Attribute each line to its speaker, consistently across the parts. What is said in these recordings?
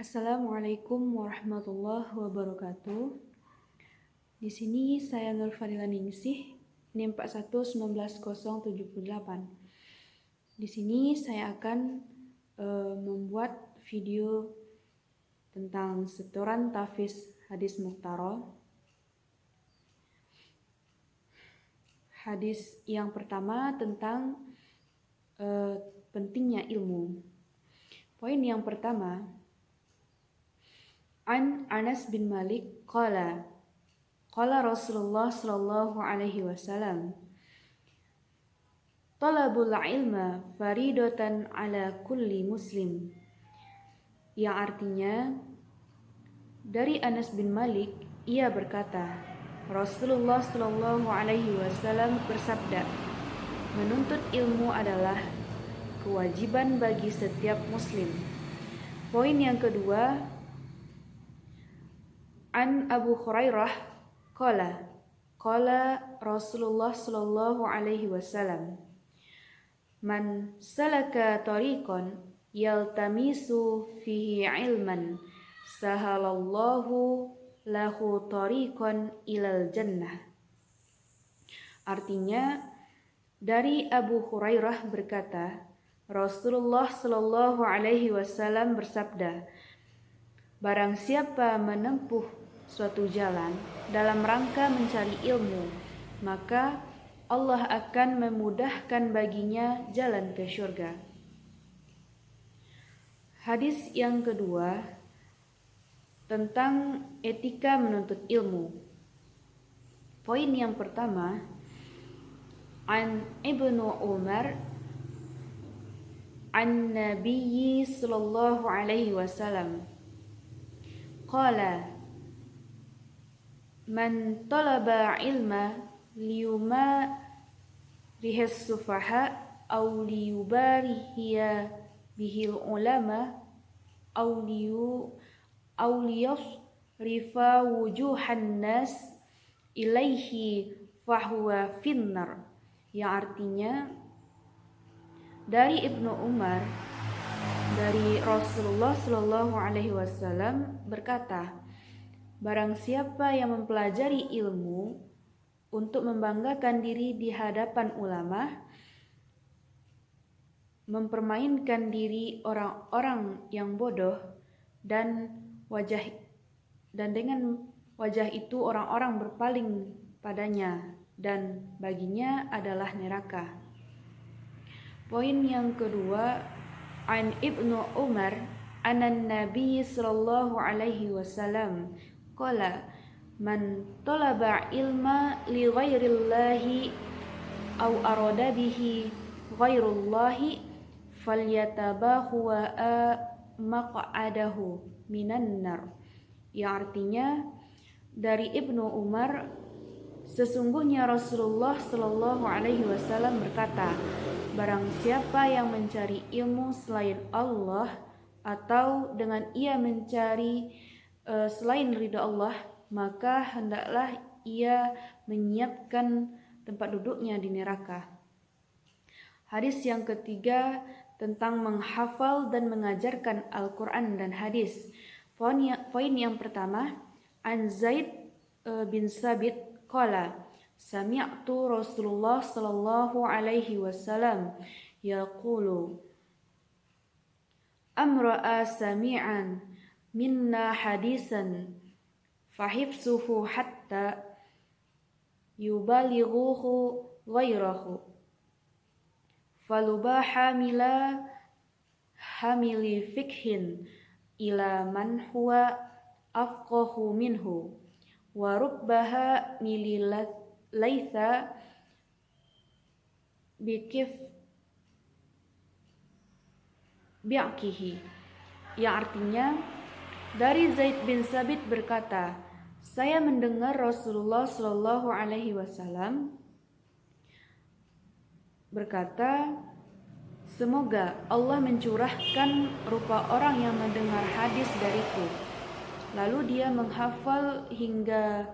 Speaker 1: Assalamualaikum warahmatullahi wabarakatuh. Di sini saya Nur Fadila Ningsih, NIM 411978. Di sini saya akan membuat video tentang setoran tahfiz hadis muqtaro. Hadis yang pertama tentang pentingnya ilmu. Poin yang pertama, An Anas bin Malik qala Rasulullah sallallahu alaihi wasallam, talabul ilma faridatan ala kulli muslim. Yang artinya, dari Anas bin Malik, ia berkata, Rasulullah sallallahu alaihi wasallam bersabda, menuntut ilmu adalah kewajiban bagi setiap muslim. Poin yang kedua, An Abu Hurairah qala Rasulullah sallallahu alaihi wasallam, man salaka tariqan yaltamisu fihi ilman sahalallahu lahu tariqan ilal jannah. Artinya, dari Abu Hurairah berkata, Rasulullah sallallahu alaihi wasallam bersabda, barang siapa menempuh suatu jalan dalam rangka mencari ilmu, maka Allah akan memudahkan baginya jalan ke syurga. Hadis yang kedua tentang etika menuntut ilmu. Poin yang pertama, An Ibnu Umar an Nabiyyi sallallahu alaihi wasallam qala man talaba ilma liyuma rihas sufaha aw liyubarihiya bihil ulama aw liyasrifa wujuhan nas ilaihi fahuwa finnar. Yang artinya, dari Ibnu Umar, dari Rasulullah sallallahu alaihi wasallam berkata, barang siapa yang mempelajari ilmu untuk membanggakan diri di hadapan ulama, mempermainkan diri orang-orang yang bodoh, dan dengan wajah itu orang-orang berpaling padanya, dan baginya adalah neraka. Poin yang kedua, An Ibnu Umar anan Nabi sallallahu alaihi wasallam qala man talaba ilma li ghairillahi aw arada bihi ghairullahi falyatabahu wa maq'adahu minan nar. Yang artinya, dari Ibnu Umar, sesungguhnya Rasulullah sallallahu alaihi wasallam berkata, barang siapa yang mencari ilmu selain Allah atau dengan ia mencari selain ridha Allah, maka hendaklah ia menyiapkan tempat duduknya di neraka. Hadis yang ketiga tentang menghafal dan mengajarkan Al-Quran dan hadis. Poin yang pertama, An Zaid bin Sabit qala sami'tu Rasulullah sallallahu alaihi wasallam yaqulu amra'a sami'an minna hadisan fahifsuhu hatta yubalighuhu ghairahu faluba hamili fikhin ila man huwa afqahu minhu wa rubbaha mililat laitha bikif bi'kihi. Yang artinya, dari Zaid bin Sabit berkata, saya mendengar Rasulullah sallallahu alaihi wasallam berkata, semoga Allah mencurahkan rupa orang yang mendengar hadis dariku, lalu dia menghafal hingga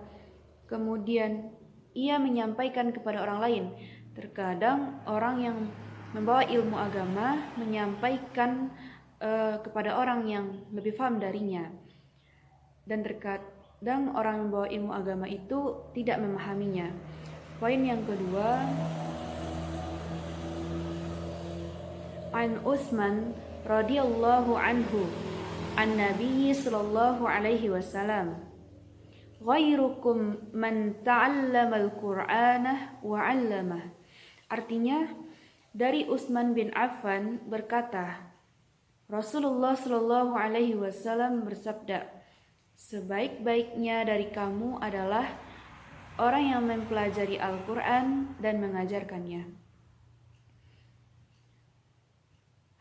Speaker 1: kemudian ia menyampaikan kepada orang lain. Terkadang orang yang membawa ilmu agama menyampaikan kepada orang yang lebih paham darinya. Dan terkadang orang yang membawa ilmu agama itu tidak memahaminya. Poin yang kedua, an Utsman radhiyallahu anhu an Nabi sallallahu alaihi wasallam, ghairukum man ta'allamal Qur'ana wa 'allamah. Artinya, dari Utsman bin Affan berkata, Rasulullah sallallahu alaihi wasallam bersabda, sebaik-baiknya dari kamu adalah orang yang mempelajari Al-Qur'an dan mengajarkannya.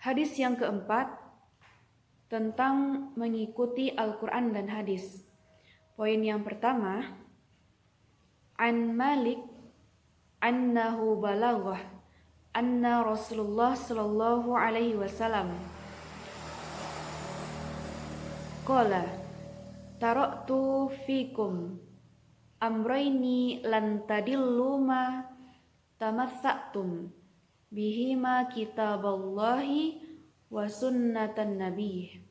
Speaker 1: Hadis yang keempat tentang mengikuti Al-Qur'an dan hadis. Poin yang pertama, an Malik annahu balaghah anna Rasulullah sallallahu alaihi wasallam qala taraktu fikum amrayni lan tadillu ma tamassaktum bihima kitaballahi wa sunnatan nabiy.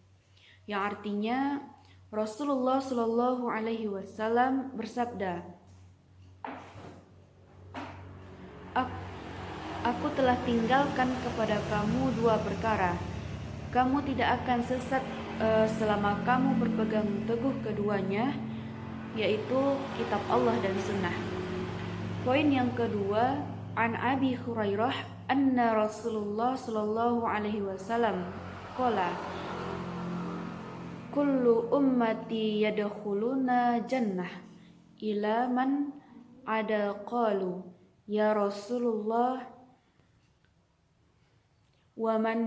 Speaker 1: Yang artinya Rasulullah Shallallahu Alaihi Wasallam bersabda, Aku telah tinggalkan kepada kamu dua perkara. Kamu tidak akan sesat selama kamu berpegang teguh keduanya, yaitu kitab Allah dan sunnah. Poin yang kedua, an Abi Hurairah anna Rasulullah Shallallahu Alaihi Wasallam qala kullu ummati yadkhuluna jannah ila man ada qalu ya Rasulullah wa man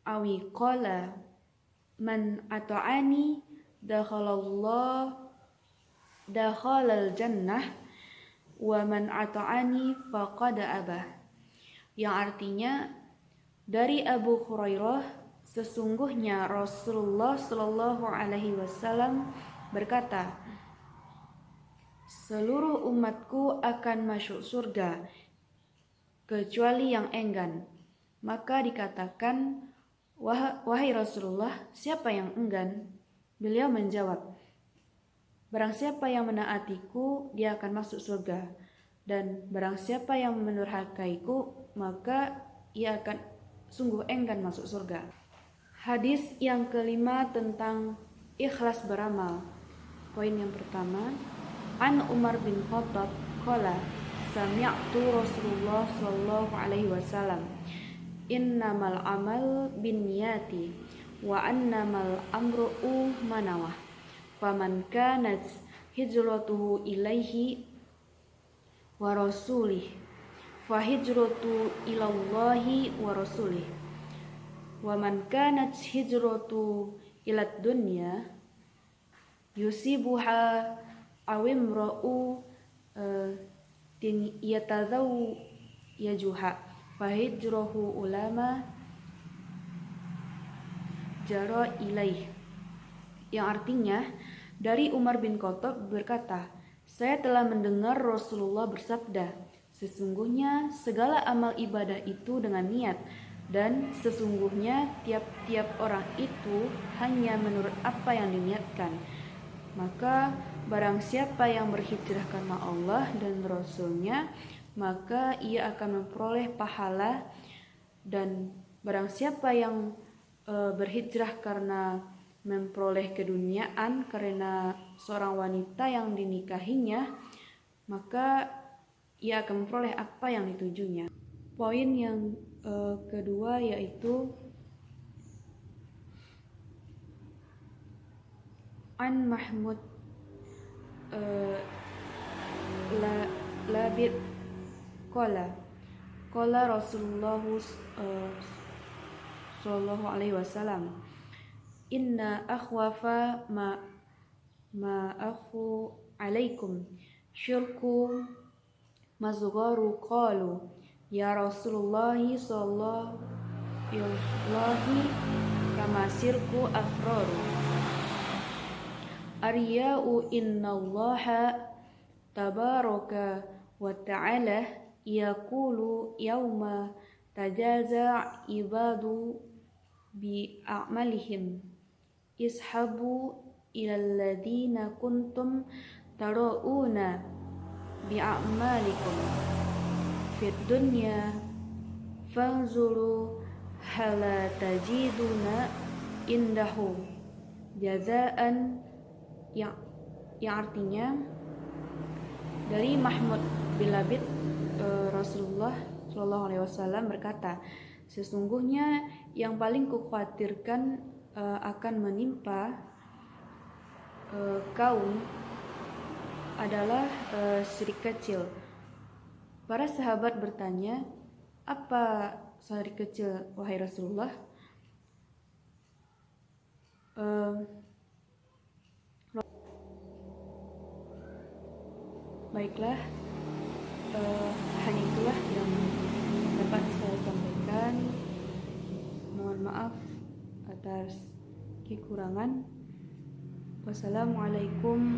Speaker 1: awi qala man ata'ani dakhalal jannah wa man ata'ani faqad abah. Yang artinya dari Abu Hurairah, sesungguhnya Rasulullah Shallallahu Alaihi Wasallam berkata, seluruh umatku akan masuk surga kecuali yang enggan. Maka dikatakan, wahai Rasulullah, siapa yang enggan? Beliau menjawab, barang siapa yang menaatiku, dia akan masuk surga. Dan barang siapa yang menurhakaiku, maka ia akan sungguh enggan masuk surga. Hadis yang kelima tentang ikhlas beramal. Poin yang pertama, an Umar bin Khattab qala sami'tu Rasulullah sallallahu alaihi wasallam innamal amal binniyati wa annamal amru manawah faman kanat hijratuhu ilaihi wa rasulih fa hijratu ilallahi wa rasulih wa man kanat hijratu ilad dunya yusibuha awimra'u yatadhaw yajuha fa hijrahu ulama jara ilaih. Yang artinya dari Umar bin Khattab berkata, saya telah mendengar Rasulullah bersabda, sesungguhnya segala amal ibadah itu dengan niat, dan sesungguhnya tiap-tiap orang itu hanya menurut apa yang diniatkan. Maka barang siapa yang berhijrah karena Allah dan Rasulnya, maka ia akan memperoleh pahala. Dan barang siapa yang berhijrah karena memperoleh keduniaan karena seorang wanita yang dinikahinya, maka ia akan memperoleh apa yang ditujunya. Poin yang kedua yaitu an Mahmud labid qala Rasulullah sallallahu alaihi wasallam inna akhwafa ma akhu alaikum syirku mazgharu qalu ya Rasulullah sallallahu kama sirku afraru Arya'u innallaha tabaraka wa ta'ala yaqulu yawma tajaza ibadu bi'amalihim ishabu ilal ladzina kuntum tara'una bi'amalikum fid dunya fanzuru hala tajiduna indahu jazaan, yang artinya dari Mahmud bin Labid, Rasulullah Shallallahu Alaihi Wasallam berkata, sesungguhnya yang paling kukhawatirkan akan menimpa kaum adalah syirik kecil. Para sahabat bertanya, apa syirik kecil wahai Rasulullah? Baiklah, hanya itulah yang dapat saya sampaikan. Mohon maaf atas kekurangan. Wassalamualaikum